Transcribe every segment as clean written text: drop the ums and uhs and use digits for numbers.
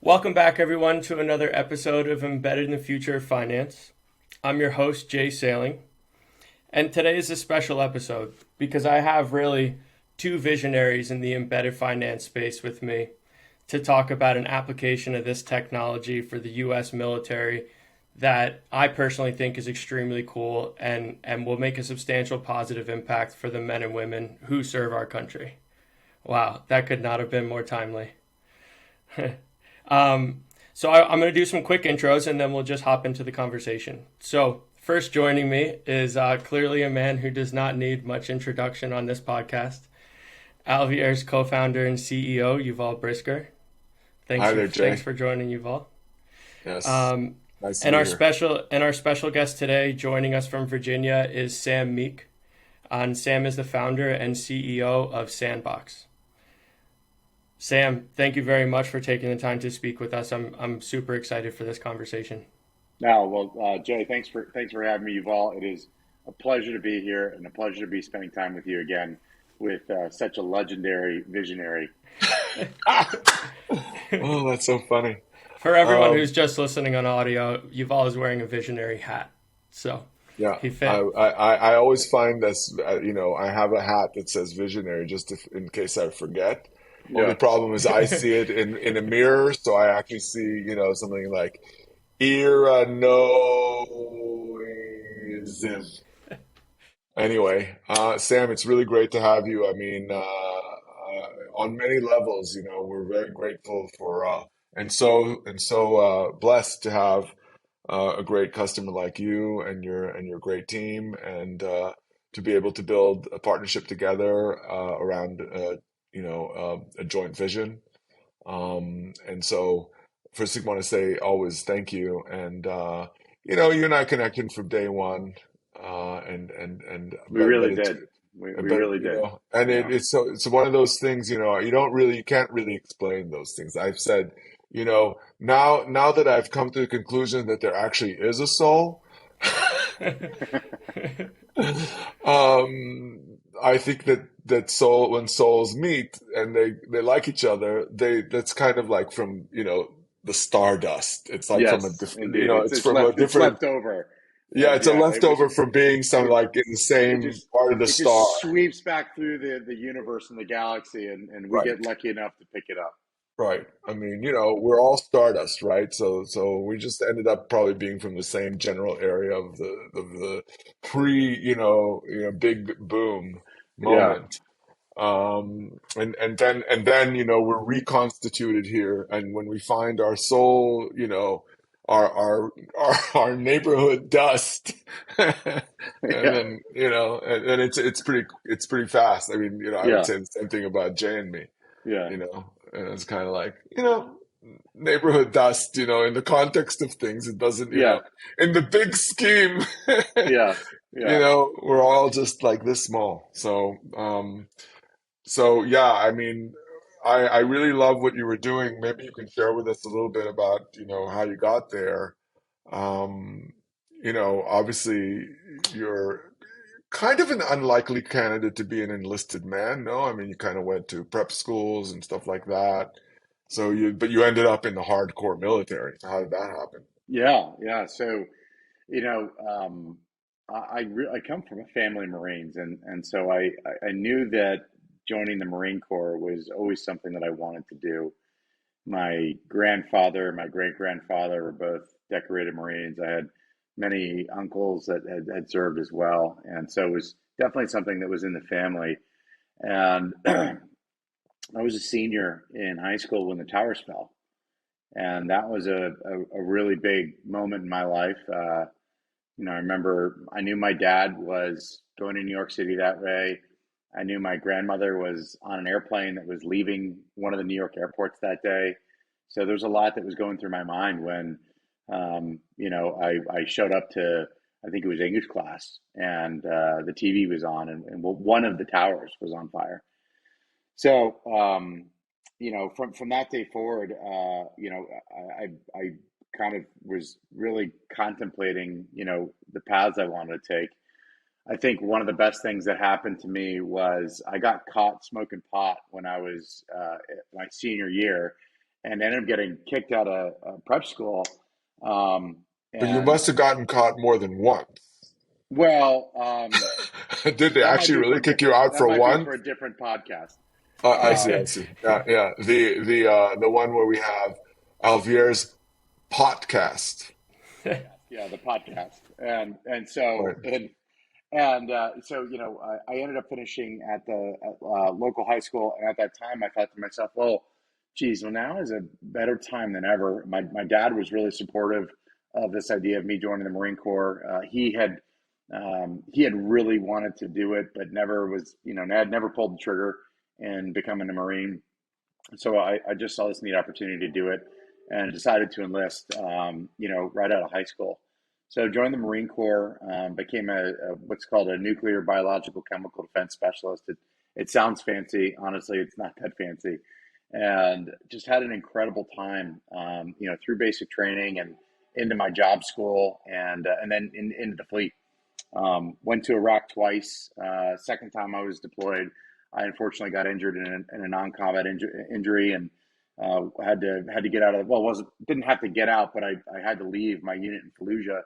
Welcome back, everyone, to another episode of Embedded in the Future of Finance. I'm your host, Jay Sailing, and today is a special episode because I have really two visionaries in the embedded finance space with me to talk about an application of this technology for the U.S. military that I personally think is extremely cool and will make a substantial positive impact for the men and women who serve our country. Wow, that could not have been more timely. I'm going to do some quick intros and then we'll just hop into the conversation. So, first joining me is clearly a man who does not need much introduction on this podcast, Alvier's co-founder and CEO, Yuval Brisker. Hi there, Jay. Thanks for joining, Yuval. Yes, Um, nice to and be our here. special guest today, joining us from Virginia, is Sam Meek. And Sam is the founder and CEO of Sandboxx. Sam, thank you very much for taking the time to speak with us. I'm super excited for this conversation. No, well, Jay, thanks for having me, Yuval. It is a pleasure to be here and a pleasure to be spending time with you again with such a legendary visionary. Oh, that's so funny. For everyone Um, who's just listening on audio, Yuval is wearing a visionary hat, so yeah, he I, fit. I always find this, I have a hat that says visionary just in case I forget. Only Yeah, problem is I see it in a mirror, so I actually see, something like era noism. Anyway, Sam, it's really great to have you. I mean, on many levels, we're very grateful for and so blessed to have a great customer like you and your great team, and to be able to build a partnership together around a joint vision. And so, first thing I want to say always thank you, and you and I connected from day one, and we but really it's did. We but really did. and Yeah. it's one of those things, you can't really explain those things. I've said, now that I've come to the conclusion that there actually is a soul, I think that soul when souls meet and they like each other, that's kind of like from, the stardust. It's like from a Yes, different, indeed. it's from a It's different, left over. yeah, it's a Yeah, leftover from being some it like in the it same just part of the it just star. sweeps back through the universe and the galaxy, and we get Right. lucky enough to pick it up. Right. I mean, we're all stardust, right? So we just ended up probably being from the same general area of the pre, big boom Yeah, moment. And then we're reconstituted here, and when we find our soul, our neighborhood dust, and yeah, then and it's pretty fast. I mean, I would yeah, say the same thing about Jay and me, yeah, and it's kind of like, neighborhood dust, in the context of things, it doesn't, yeah, in the big scheme, yeah, yeah. we're all just like this small. So yeah, I mean, I really love what you were doing. Maybe you can share with us a little bit about, how you got there. Um, obviously you're kind of an unlikely candidate to be an enlisted man, no? I mean, you kind of went to prep schools and stuff like that. But you ended up in the hardcore military. So how did that happen? Yeah, yeah. So, you know, um, I come from a family of Marines, and so I knew that joining the Marine Corps was always something that I wanted to do. My grandfather, my great grandfather were both decorated Marines. I had many uncles that had served as well, and so it was definitely something that was in the family. And I was a senior in high school when the towers fell, and that was a really big moment in my life. I remember I knew my dad was going to New York City that way. I knew my grandmother was on an airplane that was leaving one of the New York airports that day. So there was a lot that was going through my mind when, I showed up to, I think it was English class, and the TV was on, and one of the towers was on fire. So, from that day forward, I kind of was really contemplating, the paths I wanted to take. I think one of the best things that happened to me was I got caught smoking pot when I was my senior year, and ended up getting kicked out of prep school. Um, But you and must have gotten caught more than once. well, Did they that might actually be for really a kick you different out that for might be for once? a different podcast. I see, I Um, see. Yeah, yeah. The one where we have Alvier's podcast. yeah, the podcast, and so Right. and I ended up finishing at the local high school, and at that time, I thought to myself, well, geez, well, now is a better time than ever. My dad was really supportive of this idea of me joining the Marine Corps. He had really wanted to do it, but never was, had never pulled the trigger in becoming a Marine. So I just saw this neat opportunity to do it and decided to enlist, right out of high school. So joined the Marine Corps, became a what's called a nuclear biological chemical defense specialist. It sounds fancy. Honestly, it's not that fancy. And just had an incredible time, through basic training and into my job school and then into the fleet. Went to Iraq twice. Second time I was deployed, I unfortunately got injured in a non-combat injury and had to get out of. Well, wasn't didn't have to get out, but I had to leave my unit in Fallujah.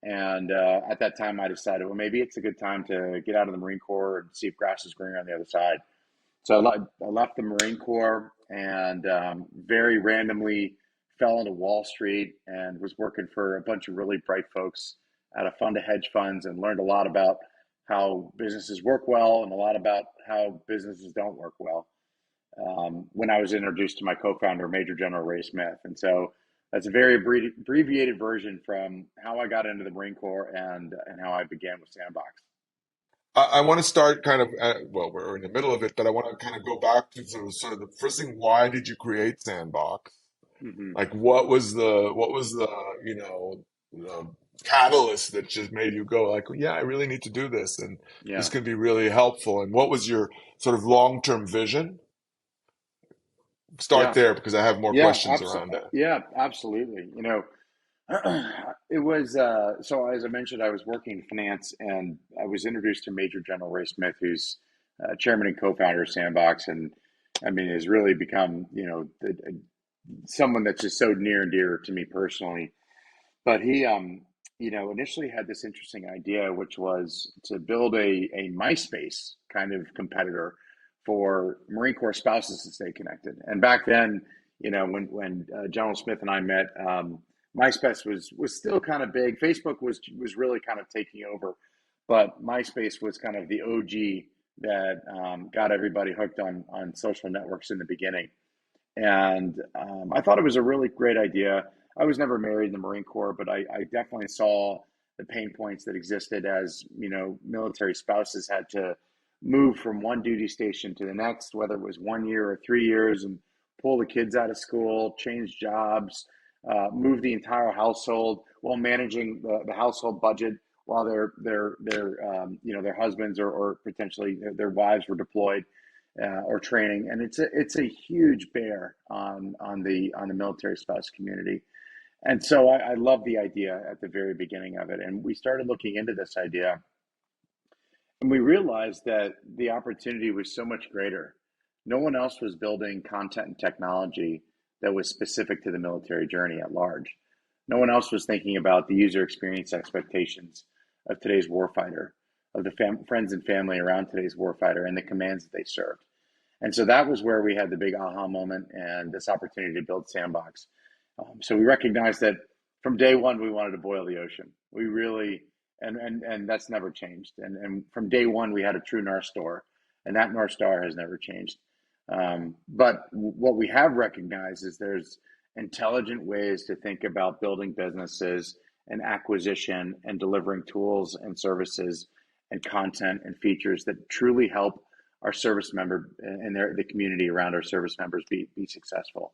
And at that time, I decided, well, maybe it's a good time to get out of the Marine Corps and see if grass is greener on the other side. So I left the Marine Corps and very randomly fell into Wall Street and was working for a bunch of really bright folks at a fund of hedge funds and learned a lot about how businesses work well and a lot about how businesses don't work well. When I was introduced to my co-founder, Major General Ray Smith. And so that's a very abbreviated version from how I got into the Marine Corps and how I began with Sandboxx. I want to start kind of, well, we're in the middle of it, but I want to kind of go back to sort of the first thing. Why did you create Sandboxx? Mm-hmm. Like, what was the, you know, the catalyst that just made you go like, yeah, I really need to do this, and this Yeah. can be really helpful. And what was your sort of long-term vision? Start Yeah. there because I have more questions around that. Yeah, absolutely. It was so as I mentioned, I was working in finance, and I was introduced to Major General Ray Smith, who's chairman and co-founder of Sandboxx, and I mean has really become someone that's just so near and dear to me personally. But he, initially had this interesting idea, which was to build a MySpace kind of competitor for Marine Corps spouses to stay connected. And back then, when General Smith and I met, MySpace was still kind of big. Facebook was really kind of taking over, but MySpace was kind of the OG that got everybody hooked on social networks in the beginning. And I thought it was a really great idea. I was never married in the Marine Corps, but I definitely saw the pain points that existed as, military spouses had to move from one duty station to the next, whether it was 1 year or 3 years, and pull the kids out of school, change jobs, move the entire household while managing the household budget while their husbands or potentially their wives were deployed or training, and it's a huge bear on the military spouse community. And so I love the idea at the very beginning of it, and we started looking into this idea, and we realized that the opportunity was so much greater. No one else was building content and technology that was specific to the military journey at large. No one else was thinking about the user experience expectations of today's warfighter, of the friends and family around today's warfighter, and the commands that they served. And so that was where we had the big aha moment and this opportunity to build Sandboxx. So we recognized that from day one, we wanted to boil the ocean. We really, and that's never changed. And from day one, we had a true North Star, and that North Star has never changed. But what we have recognized is there's intelligent ways to think about building businesses and acquisition and delivering tools and services and content and features that truly help our service member and the community around our service members be successful.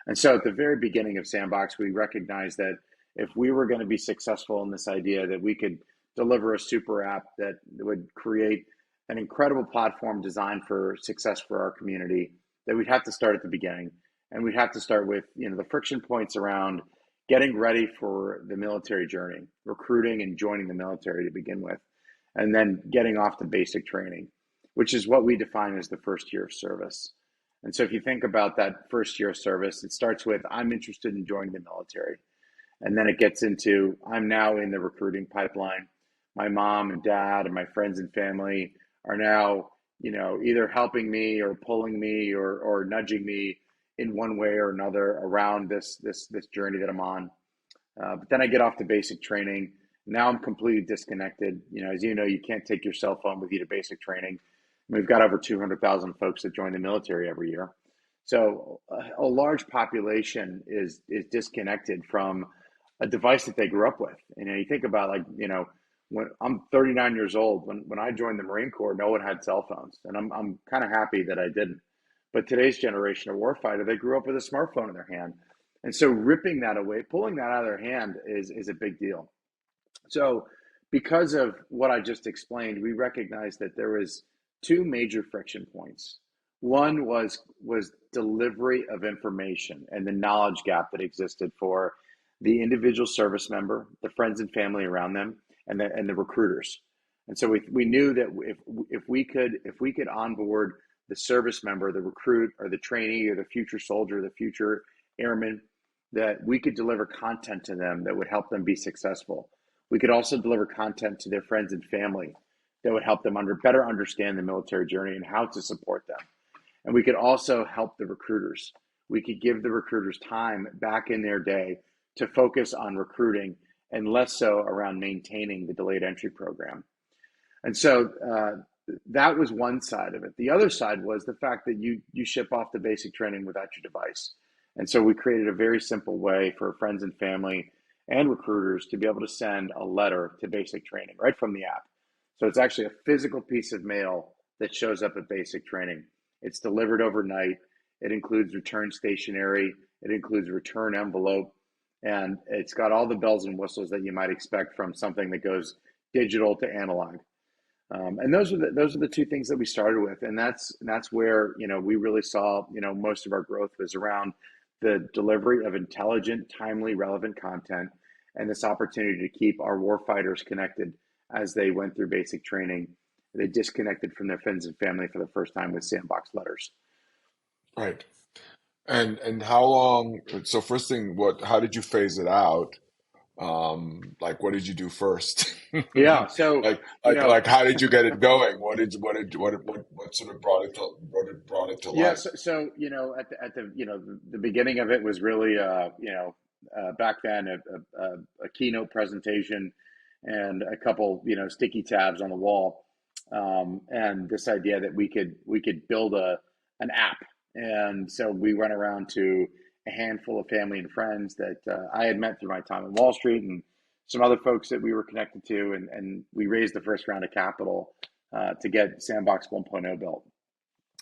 And so at the very beginning of Sandboxx, we recognized that if we were going to be successful in this idea that we could deliver a super app that would create an incredible platform designed for success for our community, that we'd have to start at the beginning. And we'd have to start with, the friction points around getting ready for the military journey, recruiting and joining the military to begin with, and then getting off to basic training, which is what we define as the first year of service. And so if you think about that first year of service, it starts with, I'm interested in joining the military. And then it gets into, I'm now in the recruiting pipeline. My mom and dad and my friends and family are now, either helping me or pulling me or nudging me in one way or another around this journey that I'm on. But then I get off to basic training. Now I'm completely disconnected. As you know, you can't take your cell phone with you to basic training. We've got over 200,000 folks that join the military every year. So a large population is disconnected from a device that they grew up with. You think about, when I'm 39 years old, when I joined the Marine Corps, no one had cell phones, and I'm kind of happy that I didn't. But today's generation of warfighter, they grew up with a smartphone in their hand, and so ripping that away, pulling that out of their hand is a big deal. So, because of what I just explained, we recognized that there was two major friction points. One was delivery of information and the knowledge gap that existed for the individual service member, the friends and family around them, and the recruiters. And so we knew that if we could onboard the service member, the recruit, or the trainee, or the future soldier, the future airman, that we could deliver content to them that would help them be successful. We could also deliver content to their friends and family that would help them better understand the military journey and how to support them. And we could also help the recruiters. We could give the recruiters time back in their day to focus on recruiting and less so around maintaining the delayed entry program. And so that was one side of it. The other side was the fact that you ship off the basic training without your device. And so we created a very simple way for friends and family and recruiters to be able to send a letter to basic training right from the app. So it's actually a physical piece of mail that shows up at basic training. It's delivered overnight. It includes return stationery. It includes return envelope. And it's got all the bells and whistles that you might expect from something that goes digital to analog. And those are the two things that we started with, and that's where we really saw most of our growth was around the delivery of intelligent, timely, relevant content, and this opportunity to keep our warfighters connected as they went through basic training. They disconnected from their friends and family for the first time with Sandboxx letters. Right. And how long? So first thing, how did you phase it out? Like, what did you do first? Yeah, so like how did you get it going? What sort of brought it to yeah, life? so at the beginning of it was really back then a keynote presentation and a couple sticky tabs on the wall, and this idea that we could build an app. And so we went around to a handful of family and friends that I had met through my time in Wall Street, and some other folks that we were connected to, and we raised the first round of capital to get Sandboxx 1.0 built.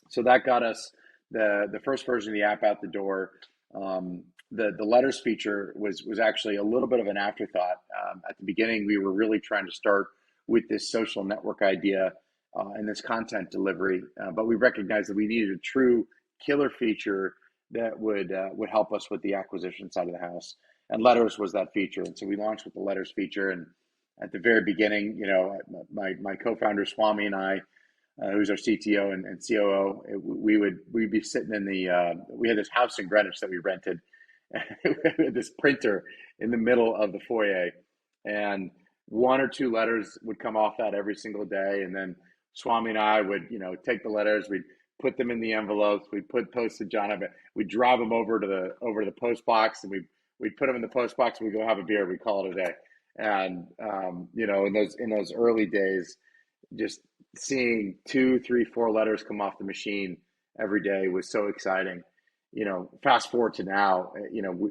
So that got us the first version of the app out the door. The letters feature was actually a little bit of an afterthought. At the beginning, we were really trying to start with this social network idea and this content delivery, but we recognized that we needed a true killer feature that would help us with the acquisition side of the house. And letters was that feature, and so we launched with the letters feature. And at the very beginning, my co-founder Swami and I, who's our CTO and COO, we'd be sitting in we had this house in Greenwich that we rented. We had this printer in the middle of the foyer, and one or two letters would come off that every single day. And then Swami and I would, take the letters, we'd put them in the envelopes, we'd put postage on it, we'd drive them over to the post box, and we'd put them in the post box, and we'd go have a beer, we'd call it a day. And in those early days, just seeing 2, 3, 4 letters come off the machine every day was so exciting. Fast forward to now,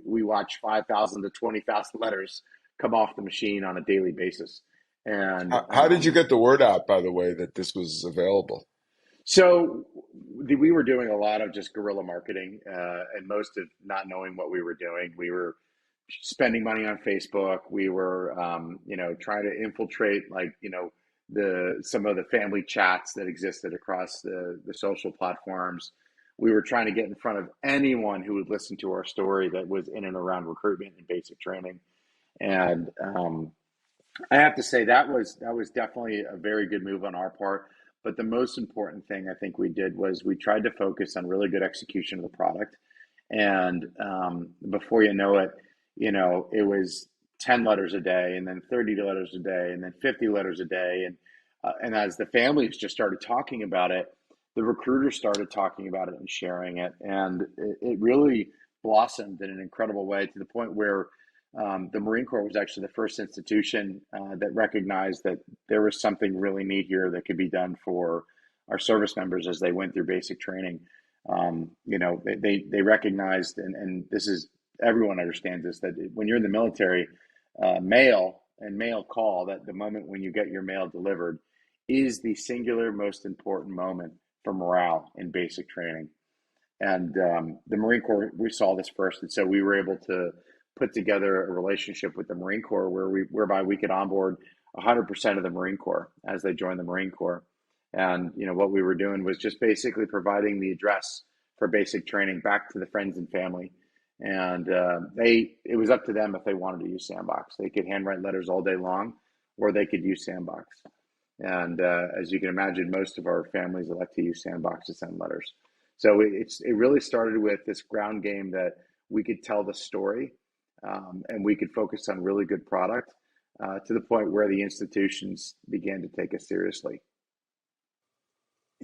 we watch 5,000 to 20,000 letters come off the machine on a daily basis. And How did you get the word out, by the way, that this was available? So we were doing a lot of just guerrilla marketing, and most of not knowing what we were doing. We were spending money on Facebook. We were, trying to infiltrate, some of the family chats that existed across the social platforms. We were trying to get in front of anyone who would listen to our story that was in and around recruitment and basic training. And I have to say that was definitely a very good move on our part. But the most important thing I think we did was we tried to focus on really good execution of the product. And before you know it, it was 10 letters a day, and then 30 letters a day, and then 50 letters a day. And as the families just started talking about it, the recruiters started talking about it and sharing it. And it really blossomed in an incredible way, to the point where the Marine Corps was actually the first institution that recognized that there was something really neat here that could be done for our service members as they went through basic training. They recognized, and this is, everyone understands this, that when you're in the military, mail and mail call, that the moment when you get your mail delivered is the singular most important moment for morale in basic training. And the Marine Corps, we saw this first, and so we were able to put together a relationship with the Marine Corps whereby we could onboard 100% of the Marine Corps as they joined the Marine Corps. And what we were doing was just basically providing the address for basic training back to the friends and family. And it was up to them if they wanted to use Sandboxx. They could handwrite letters all day long, or they could use Sandboxx. And as you can imagine, most of our families elect to use Sandboxx to send letters. So it really started with this ground game that we could tell the story, and we could focus on really good product, to the point where the institutions began to take us seriously.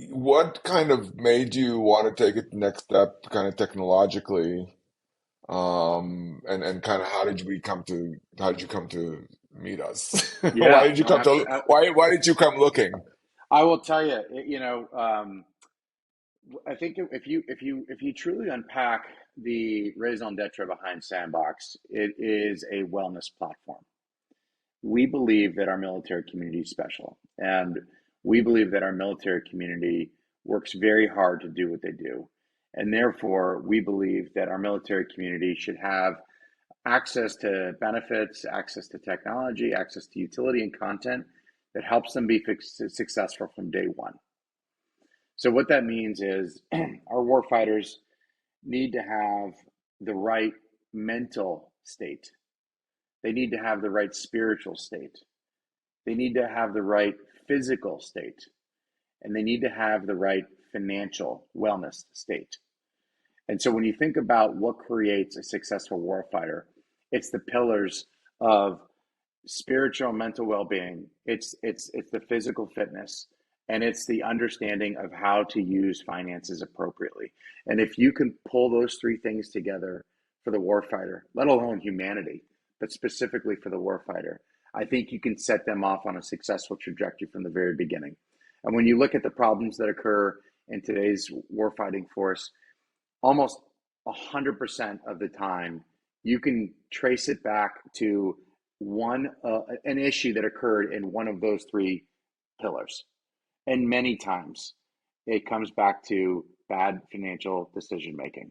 What kind of made you want to take it the next step, kind of technologically? And kind of how did you come to meet us? Yeah, no, Why did you come looking? I will tell you, I think if you truly unpack the raison d'etre behind Sandboxx, it is a wellness platform. We believe that our military community is special, and we believe that our military community works very hard to do what they do. And therefore, we believe that our military community should have access to benefits, access to technology, access to utility and content that helps them be successful from day one. So what that means is our warfighters need to have the right mental state. They need to have the right spiritual state. They need to have the right physical state. And they need to have the right financial wellness state. And so when you think about what creates a successful warfighter, it's the pillars of spiritual and mental well-being. It's the physical fitness, and it's the understanding of how to use finances appropriately. And if you can pull those three things together for the warfighter, let alone humanity, but specifically for the warfighter, I think you can set them off on a successful trajectory from the very beginning. And when you look at the problems that occur in today's warfighting force, almost 100% of the time, you can trace it back to an issue that occurred in one of those three pillars. And many times it comes back to bad financial decision making.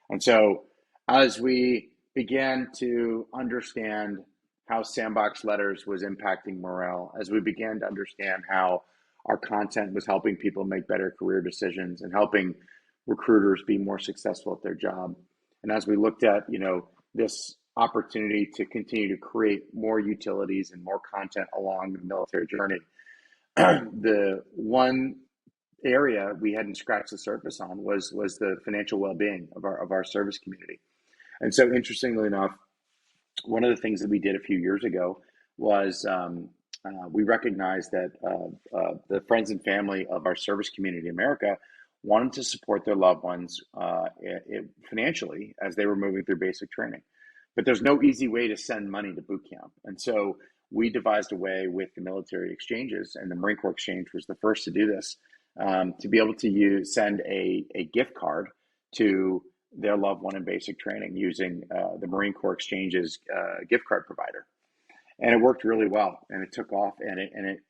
And so as we began to understand how Sandboxx Letters was impacting morale, as we began to understand how our content was helping people make better career decisions and helping recruiters be more successful at their job, and as we looked at this opportunity to continue to create more utilities and more content along the military journey, the one area we hadn't scratched the surface on was the financial well-being of our service community. And so, interestingly enough, one of the things that we did a few years ago was we recognized that the friends and family of our service community in America wanted to support their loved ones financially as they were moving through basic training. But there's no easy way to send money to boot camp. And so we devised a way with the military exchanges, and the Marine Corps Exchange was the first to do this, to be able to send a gift card to their loved one in basic training using the Marine Corps Exchange's gift card provider. And it worked really well, and it took off, and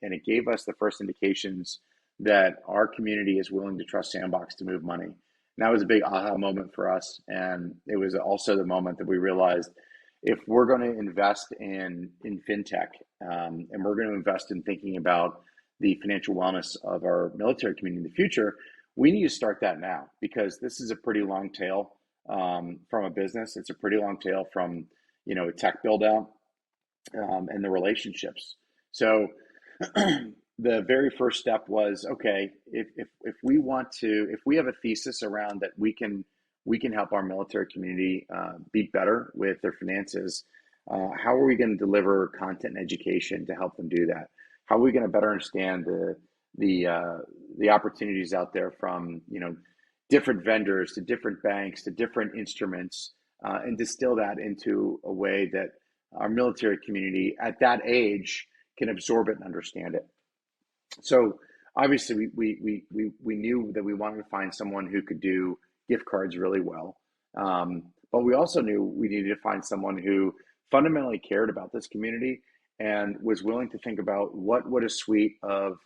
it gave us the first indications that our community is willing to trust Sandboxx to move money. And that was a big aha moment for us. And it was also the moment that we realized, if we're going to invest in fintech, and we're going to invest in thinking about the financial wellness of our military community in the future, we need to start that now, because this is a pretty long tail from a business. It's a pretty long tail from a tech build out, and the relationships. So the very first step was, okay, if we want to, if we have a thesis around that we can help our military community be better with their finances, how are we going to deliver content and education to help them do that? How are we going to better understand the opportunities out there from, different vendors to different banks to different instruments, and distill that into a way that our military community at that age can absorb it and understand it. So obviously, we knew that we wanted to find someone who could do gift cards really well. But we also knew we needed to find someone who fundamentally cared about this community and was willing to think about what would a suite of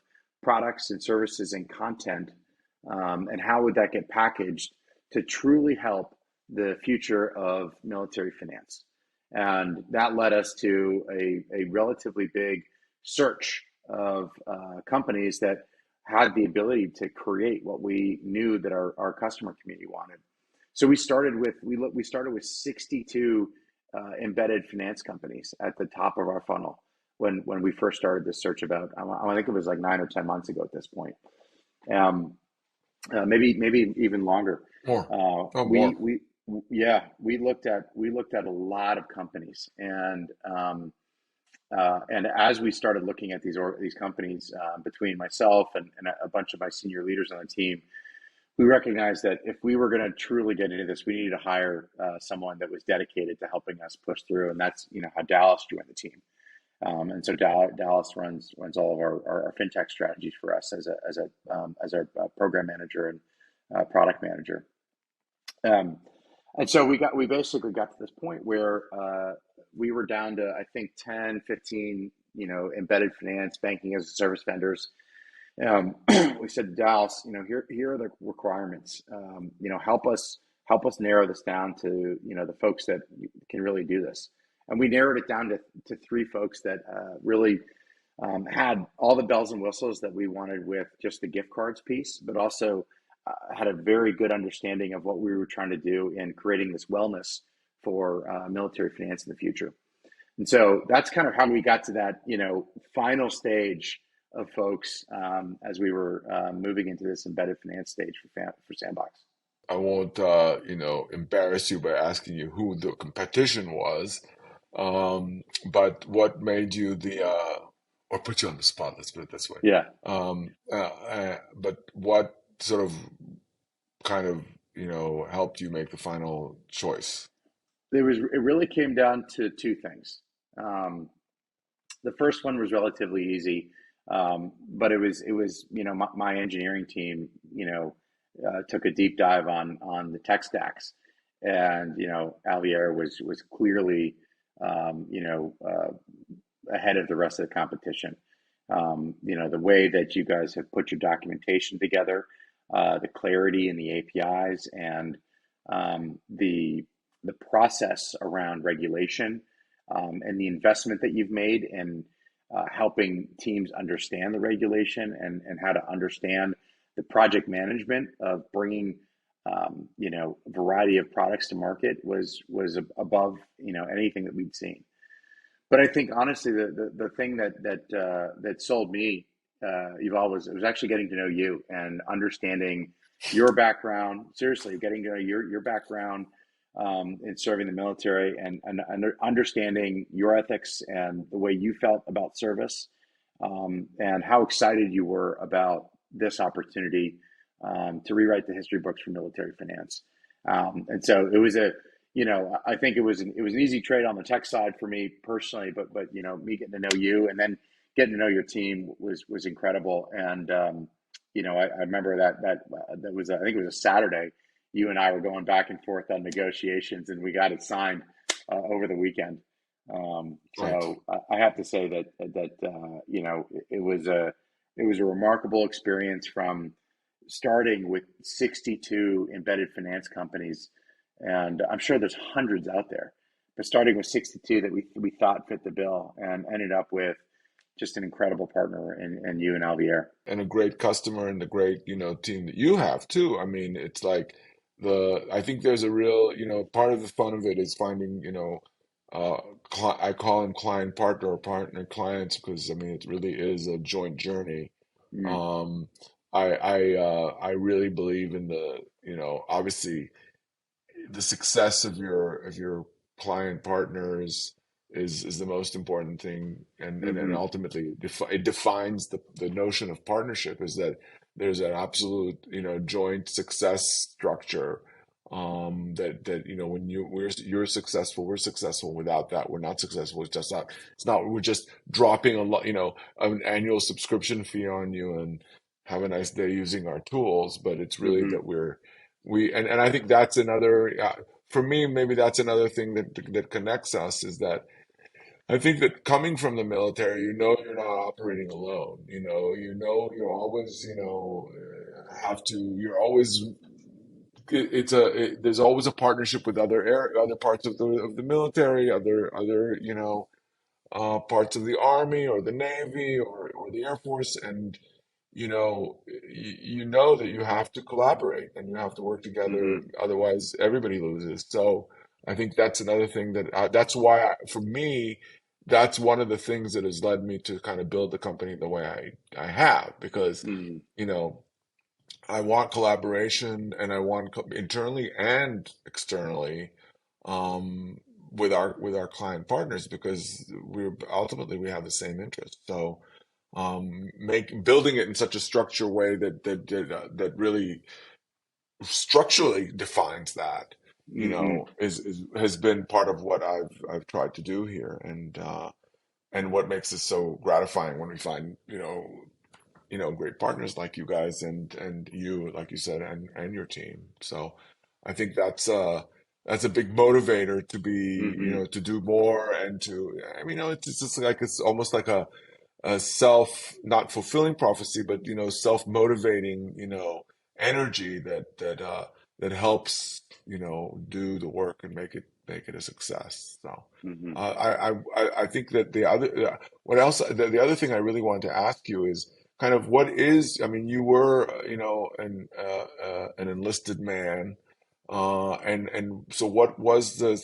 products and services and content, and how would that get packaged to truly help the future of military finance. And that led us to a relatively big search of companies that had the ability to create what we knew that our customer community wanted. So we started with 62 embedded finance companies at the top of our funnel when we first started this search about, I think it was like 9 or 10 months ago at this point. Um, maybe even longer. More. Oh, We more. we yeah, we looked at a lot of companies, and as we started looking at these companies, between myself and a bunch of my senior leaders on the team, we recognized that if we were going to truly get into this, we needed to hire someone that was dedicated to helping us push through, and that's how Dallas joined the team. And so Dallas runs all of our fintech strategies for us as our program manager and product manager. Um, and so we basically got to this point where we were down to, I think, 10, 15, embedded finance, banking as a service vendors. We said to Dallas, here are the requirements. Help us narrow this down to the folks that can really do this. And we narrowed it down to three folks that really had all the bells and whistles that we wanted with just the gift cards piece, but also had a very good understanding of what we were trying to do in creating this wellness for military finance in the future. And so that's kind of how we got to that, final stage of folks, as we were moving into this embedded finance stage for Sandboxx. I won't, embarrass you by asking you who the competition was. But what made you or put you on the spot, let's put it this way. Yeah. But what sort of kind of, helped you make the final choice? It really came down to two things. Um, the first one was relatively easy, but it was my engineering team took a deep dive on the tech stacks, and Alvier was clearly um, you know uh, ahead of the rest of the competition. The way that you guys have put your documentation together, the clarity in the APIs, and the process around regulation, and the investment that you've made in helping teams understand the regulation and how to understand the project management of bringing a variety of products to market was above anything that we'd seen. But I think honestly, the thing that sold me, Yuval, was it was actually getting to know you and understanding your background. Seriously, getting to know your background in serving the military, and understanding your ethics and the way you felt about service, and how excited you were about this opportunity, to rewrite the history books for military finance. And so it was I think it was an easy trade on the tech side for me personally, but me getting to know you and then getting to know your team was incredible. And I remember that was, I think it was a Saturday. You and I were going back and forth on negotiations, and we got it signed over the weekend. Right. So I have to say that it was a remarkable experience from starting with 62 embedded finance companies, and I'm sure there's hundreds out there, but starting with 62 that we thought fit the bill, and ended up with just an incredible partner in you and Alvier. And a great customer and a great, team that you have too. I mean, it's like I think there's a real, part of the fun of it is finding, uh, I call them client partner or partner clients because I mean it really is a joint journey. Mm, Um, I really believe in the, you know, obviously the success of your client partners is the most important thing, and mm-hmm, ultimately it defines the notion of partnership is that there's an absolute, you know, joint success structure, that you know when you're successful, we're successful. Without that, we're not successful. It's not we're just dropping a lot, you know, an annual subscription fee on you and have a nice day using our tools, but it's really mm-hmm, that and I think that's another, for me, maybe that's another thing that connects us is that I think that coming from the military, you know, you're not operating alone. You know, you're always, you know, have to. You're always. There's always a partnership with other parts of the military, other you know, parts of the Army or the Navy or the Air Force, and you know, you know that you have to collaborate and you have to work mm-hmm, together. Otherwise, everybody loses. So I think that's another thing that's why for me, that's one of the things that has led me to kind of build the company the way I have, because, mm-hmm, you know, I want collaboration and I want internally and externally, um, with our client partners because we have the same interest. So make building it in such a structured way that really structurally defines that, you mm-hmm. know, is has been part of what I've tried to do here, and what makes it so gratifying when we find, you know, great partners like you guys and you, like you said, and your team. So I think that's a big motivator to be, you Mm-hmm. know, to do more and to, I mean, you know, it's just like it's almost like a self not fulfilling prophecy, but you know, self motivating, you know, energy that helps, you know, do the work and make it a success. So Mm-hmm. I think that what else the other thing I really wanted to ask you is kind of what is, I mean, you were, you know, an enlisted man, and so what was the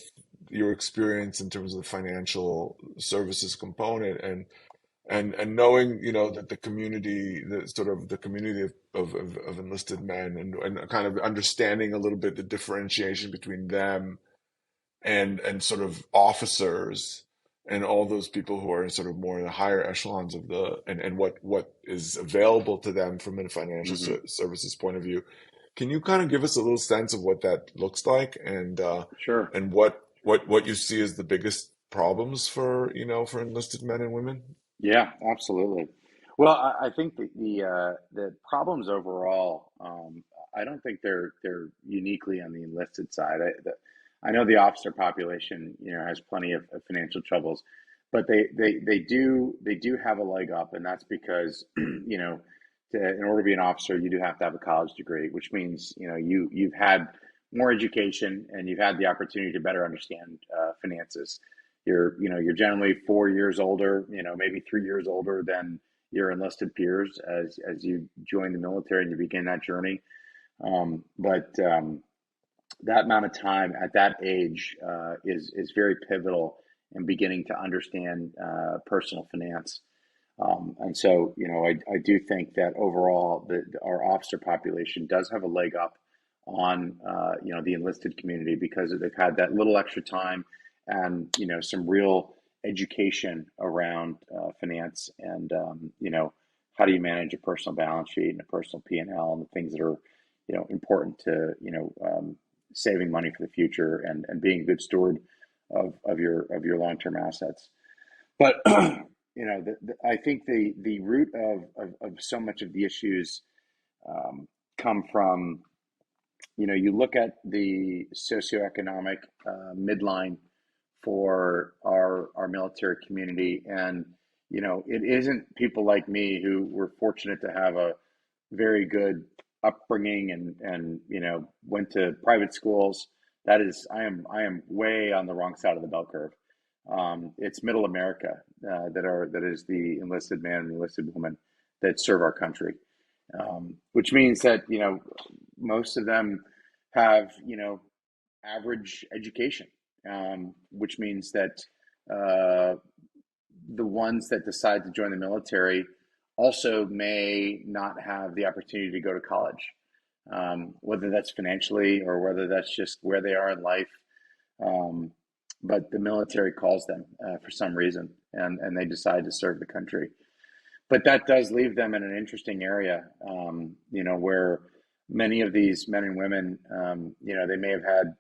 your experience in terms of the financial services component, and knowing, you know, that the community, the sort of the community of enlisted men, and kind of understanding a little bit the differentiation between them and sort of officers and all those people who are sort of more in the higher echelons of and what is available to them from a financial Mm-hmm. services point of view. Can you kind of give us a little sense of what that looks like, Sure. and what you see as the biggest problems for, you know, for enlisted men and women? Yeah, absolutely. Well, I think the problems overall, I don't think they're uniquely on the enlisted side. I know the officer population, you know, has plenty of financial troubles, but they do have a leg up, and that's because you know, in order to be an officer, you do have to have a college degree, which means you know you've had more education and you've had the opportunity to better understand finances. You're generally 4 years older, you know, maybe 3 years older than your enlisted peers as you join the military and you begin that journey. But that amount of time at that age is very pivotal in beginning to understand personal finance. And so, you know, I do think that overall, our officer population does have a leg up on, you know, the enlisted community because they've had that little extra time and, you know, some real education around finance and, you know, how do you manage a personal balance sheet and a personal P&L and the things that are, you know, important to, you know, saving money for the future and being a good steward of your long-term assets. But you know, I think the root of so much of the issues um, come from, you know, you look at the socioeconomic midline for our military community, and you know, it isn't people like me who were fortunate to have a very good upbringing and you know went to private schools. That is, I am way on the wrong side of the bell curve. It's middle America that is the enlisted man and the enlisted woman that serve our country, which means that you know most of them have you know average education, which means that uh, the ones that decide to join the military also may not have the opportunity to go to college, whether that's financially or whether that's just where they are in life. Um, but the military calls them for some reason, and they decide to serve the country. But that does leave them in an interesting area, where many of these men and women, they may have had,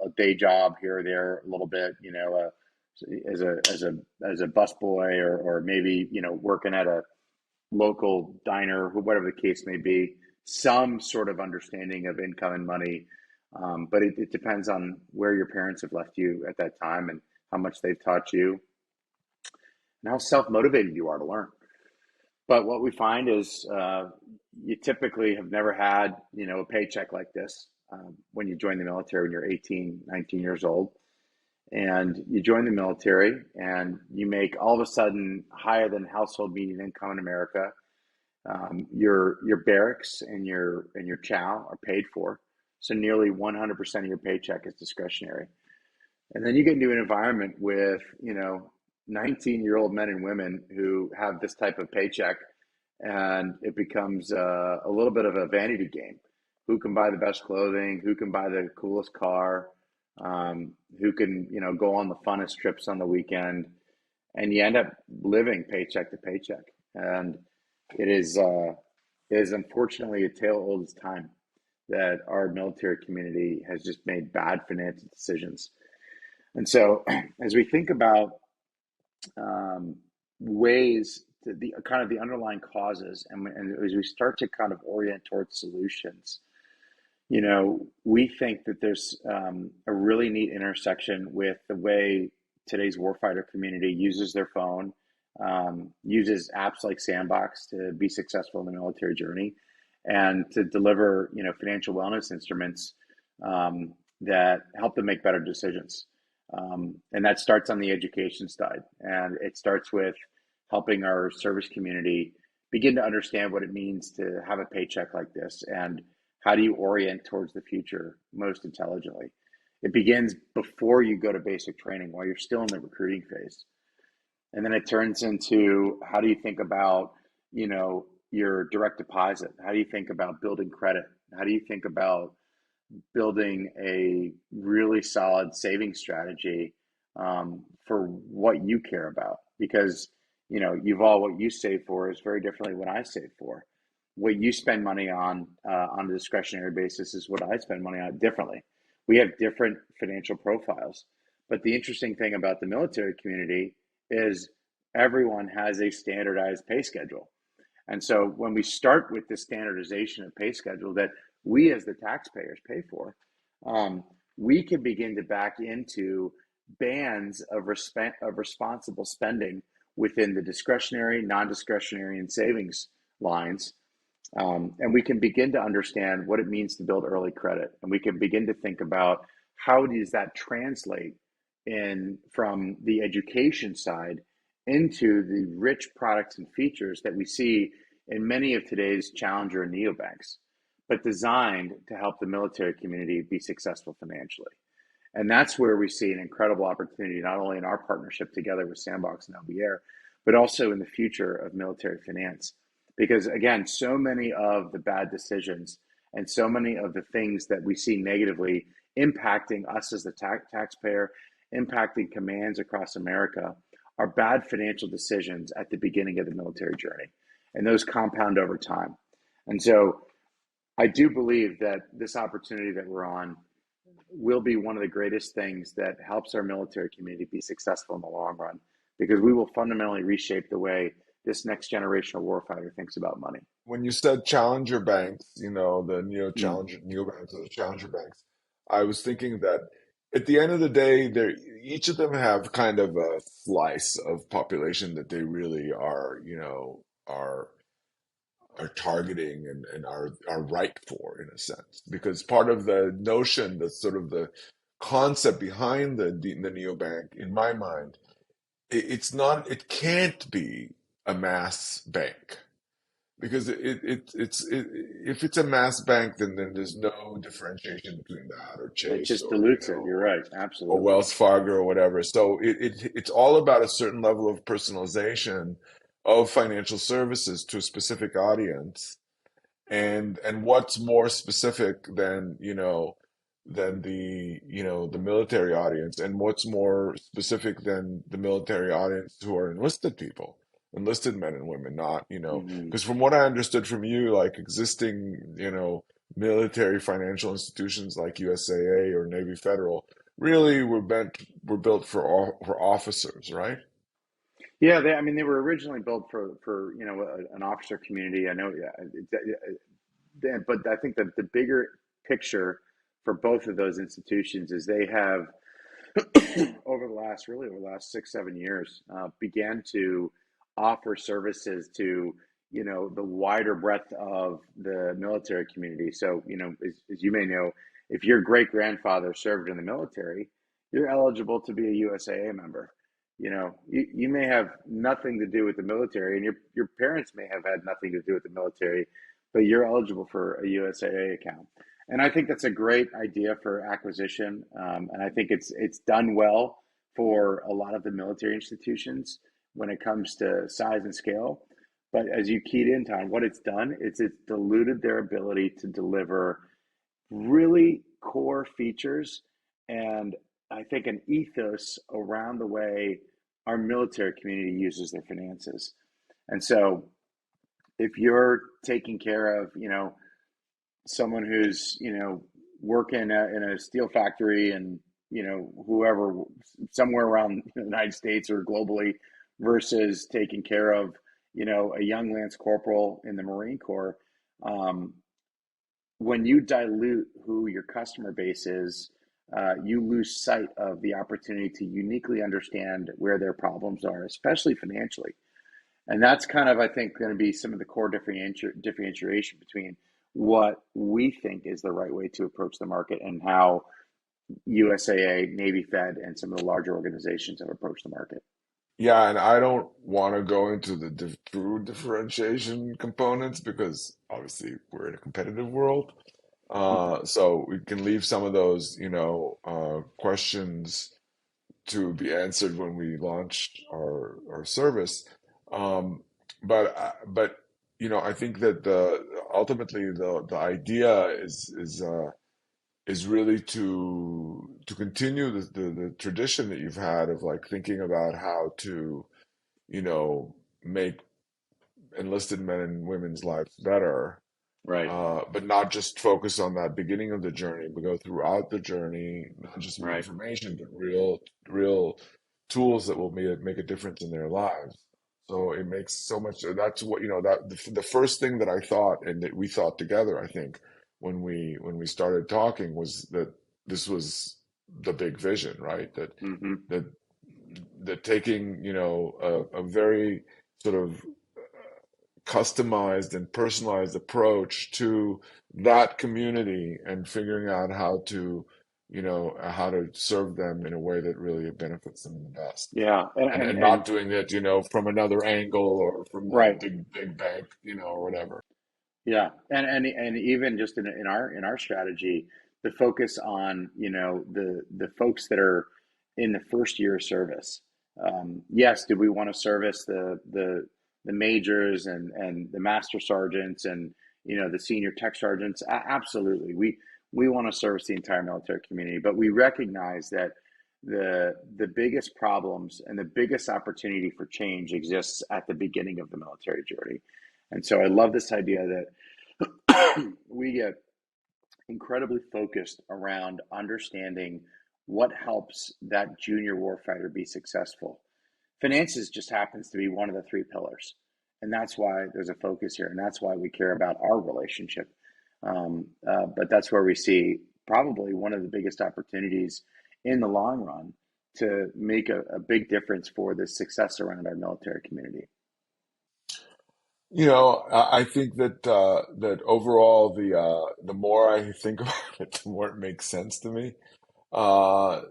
a day job here or there a little bit, as a busboy or maybe, working at a local diner, whatever the case may be, some sort of understanding of income and money. But it depends on where your parents have left you at that time and how much they've taught you and how self motivated you are to learn. But what we find is you typically have never had, a paycheck like this when you join the military when you're 18, 19 years old. And you join the military and you make all of a sudden higher than household median income in America. Your barracks and your chow are paid for. So nearly 100% of your paycheck is discretionary. And then you get into an environment with, 19-year-old men and women who have this type of paycheck, and it becomes a little bit of a vanity game. Who can buy the best clothing? Who can buy the coolest car? Who can, go on the funnest trips on the weekend? And you end up living paycheck to paycheck. And it is unfortunately a tale old as time that our military community has just made bad financial decisions. And so, as we think about ways to the kind of the underlying causes, and as we start to kind of orient towards solutions, we think that there's a really neat intersection with the way today's warfighter community uses their phone, uses apps like Sandboxx to be successful in the military journey, and to deliver, financial wellness instruments that help them make better decisions. And that starts on the education side, and it starts with helping our service community begin to understand what it means to have a paycheck like this, and how do you orient towards the future most intelligently. It begins before you go to basic training, while you're still in the recruiting phase. And then it turns into, how do you think about, your direct deposit? How do you think about building credit? How do you think about building a really solid saving strategy for what you care about? Because, what you save for is very differently what I save for. What you spend money on a discretionary basis is what I spend money on differently. We have different financial profiles. But the interesting thing about the military community is everyone has a standardized pay schedule. And so when we start with this standardization of pay schedule that we as the taxpayers pay for, we can begin to back into bands of responsible spending within the discretionary, non-discretionary, and savings lines. And we can begin to understand what it means to build early credit. And we can begin to think about how does that translate in from the education side into the rich products and features that we see in many of today's challenger and neobanks, but designed to help the military community be successful financially. And that's where we see an incredible opportunity, not only in our partnership together with Sandboxx and LBR, but also in the future of military finance. Because again, so many of the bad decisions and so many of the things that we see negatively impacting us as the taxpayer, impacting commands across America, are bad financial decisions at the beginning of the military journey. And those compound over time. And so I do believe that this opportunity that we're on will be one of the greatest things that helps our military community be successful in the long run, because we will fundamentally reshape the way this next generation of warfighter thinks about money. When you said challenger banks, the Mm. neobanks or the challenger banks, I was thinking that at the end of the day, each of them have kind of a slice of population that they really are are targeting and are right for, in a sense, because part of the notion, the sort of the concept behind the neobank, in my mind, it can't be a mass bank. because if it's a mass bank, then there's no differentiation between that or It Chase just or dilutes it. You're right. or Absolutely. Wells Fargo or whatever. So it's all about a certain level of personalization of financial services to a specific audience. And what's more specific than, than the military audience, and what's more specific than the military audience who are enlisted people, enlisted men and women, not, Hmm. because from what I understood from you, like existing, military financial institutions like USAA or Navy Federal really were built for officers, right? Yeah, I mean, they were originally built for an officer community. I know, yeah, but I think that the bigger picture for both of those institutions is they have over the last 6 7 years began to offer services to the wider breadth of the military community. So as you may know, if your great grandfather served in the military, you're eligible to be a USAA member. You may have nothing to do with the military, and your parents may have had nothing to do with the military, but you're eligible for a USAA account. And I think that's a great idea for acquisition. And I think it's done well for a lot of the military institutions when it comes to size and scale. But as you keyed in, Tom, what it's done is it's diluted their ability to deliver really core features and I think an ethos around the way our military community uses their finances. And so if you're taking care of, someone who's working in a steel factory and whoever somewhere around the United States or globally versus taking care of a young lance corporal in the Marine Corps, um, when you dilute who your customer base is, you lose sight of the opportunity to uniquely understand where their problems are, especially financially. And that's kind of, I think, going to be some of the core differentiation between what we think is the right way to approach the market and how USAA, Navy Fed, and some of the larger organizations have approached the market. Yeah, and I don't want to go into the true differentiation components because obviously we're in a competitive world. So we can leave some of those, questions to be answered when we launch our service. But I think that the ultimately the idea is really to continue the tradition that you've had of like thinking about how to, make enlisted men and women's lives better, Right, but not just focus on that beginning of the journey, but go throughout the journey, not just with right. information, but real tools that will make a difference in their lives. So it makes so much. That's what that the first thing that I thought and that we thought together, I think, when we started talking was that this was the big vision, right? Hmm. That that taking a very sort of customized and personalized approach to that community and figuring out how to serve them in a way that really benefits them the best, Yeah, and not doing it from another angle or from that right. big bank or whatever. Yeah, and even just in our strategy, the focus on the folks that are in the first year of service. Yes, do we want to service the majors and the master sergeants and the senior tech sergeants? Absolutely, we want to service the entire military community, but we recognize that the biggest problems and the biggest opportunity for change exists at the beginning of the military journey. And so I love this idea that we get incredibly focused around understanding what helps that junior warfighter be successful. Finances just happens to be one of the three pillars. And that's why there's a focus here. And that's why we care about our relationship. But that's where we see probably one of the biggest opportunities in the long run to make a big difference for the success around our military community. I think that overall the more I think about it, the more it makes sense to me. Uh,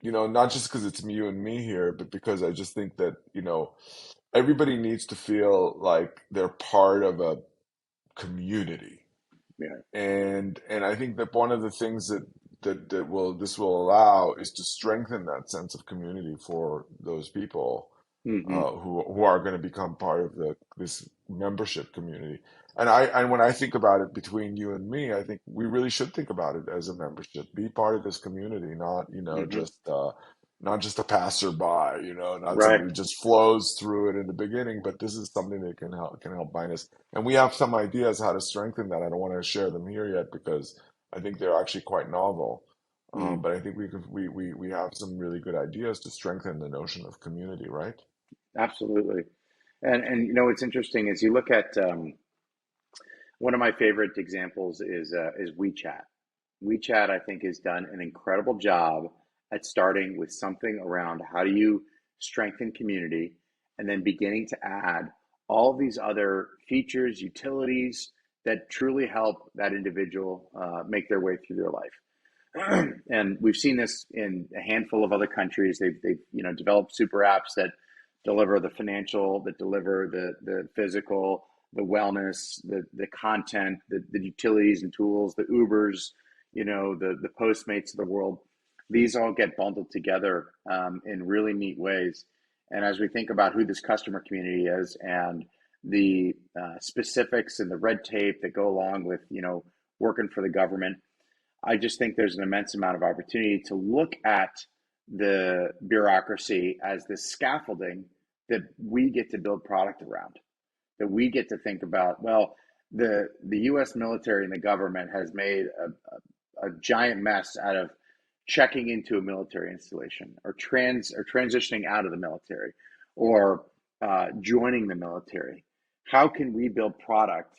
not just because it's you and me here, but because I just think that, everybody needs to feel like they're part of a community. Yeah. And I think that one of the things that will this will allow is to strengthen that sense of community for those people Hmm. who are going to become part of this membership community. And when I think about it between you and me, I think we really should think about it as a membership. Be part of this community, not Hmm. not just a passerby, not Right. somebody who just flows through it in the beginning, but this is something that can help bind us. And we have some ideas how to strengthen that. I don't want to share them here yet because I think they're actually quite novel. Mm, But I think we have some really good ideas to strengthen the notion of community, right? absolutely. And what's interesting is you look at one of my favorite examples is WeChat. WeChat, I think, has done an incredible job at starting with something around how do you strengthen community, and then beginning to add all of these other features, utilities that truly help that individual make their way through their life. And we've seen this in a handful of other countries. They've developed super apps that deliver the financial, that deliver the physical, the wellness, the content, the utilities and tools, the Ubers, the Postmates of the world. These all get bundled together in really neat ways. And as we think about who this customer community is and the specifics and the red tape that go along with working for the government, I just think there's an immense amount of opportunity to look at the bureaucracy as this scaffolding that we get to build product around, that we get to think about. Well, the U.S. military and the government has made a giant mess out of checking into a military installation, or transitioning out of the military, or joining the military. How can we build product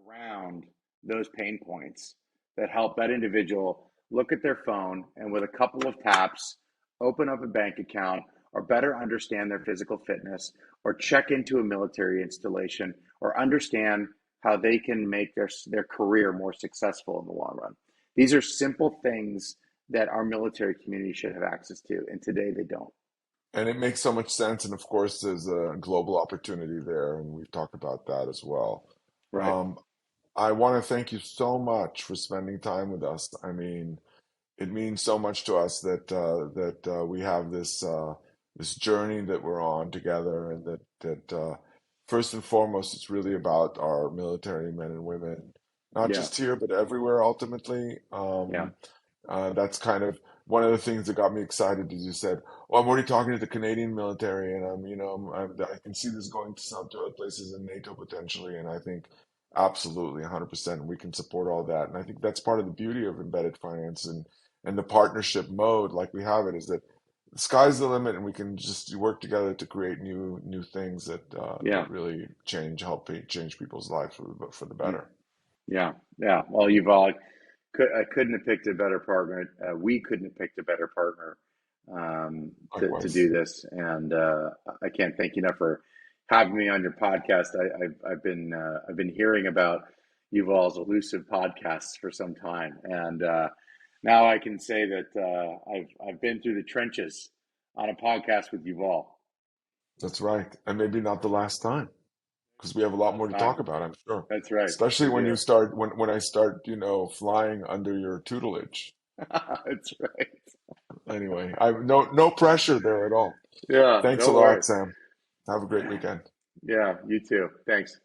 around those pain points that help that individual look at their phone and with a couple of taps open up a bank account, or better understand their physical fitness, or check into a military installation, or understand how they can make their career more successful in the long run? These are simple things that our military community should have access to, and today they don't. And it makes so much sense. And of course, there's a global opportunity there, and we've talked about that as well. Right. Um, I want to thank you so much for spending time with us. I mean, it means so much to us that we have this journey that we're on together, and that first and foremost, it's really about our military men and women, not Yeah. just here but everywhere. Ultimately, Yeah. that's kind of one of the things that got me excited. As you said, "Oh, I'm already talking to the Canadian military, and I can see this going to some to other places in NATO potentially." And I think absolutely 100% we can support all that. And I think that's part of the beauty of embedded finance and the partnership mode, like we have it, is that the sky's the limit, and we can just work together to create new things Yeah. that really change people's lives for the Mm. better. Yeah. Yeah. Well, you've all I couldn't have picked a better partner. We couldn't have picked a better partner to Likewise. do this, and I can't thank you enough for having me on your podcast. I've been hearing about Yuval's elusive podcasts for some time, and now I can say that I've been through the trenches on a podcast with Yuval. That's right. And maybe not the last time, because we have a lot more Last to time. talk about, I'm sure. That's right. Especially We when do. when I start, flying under your tutelage. That's right. Anyway, I have no pressure there at all. Yeah. Thanks a No lot, worries. Sam. Have a great weekend. Yeah. You too. Thanks.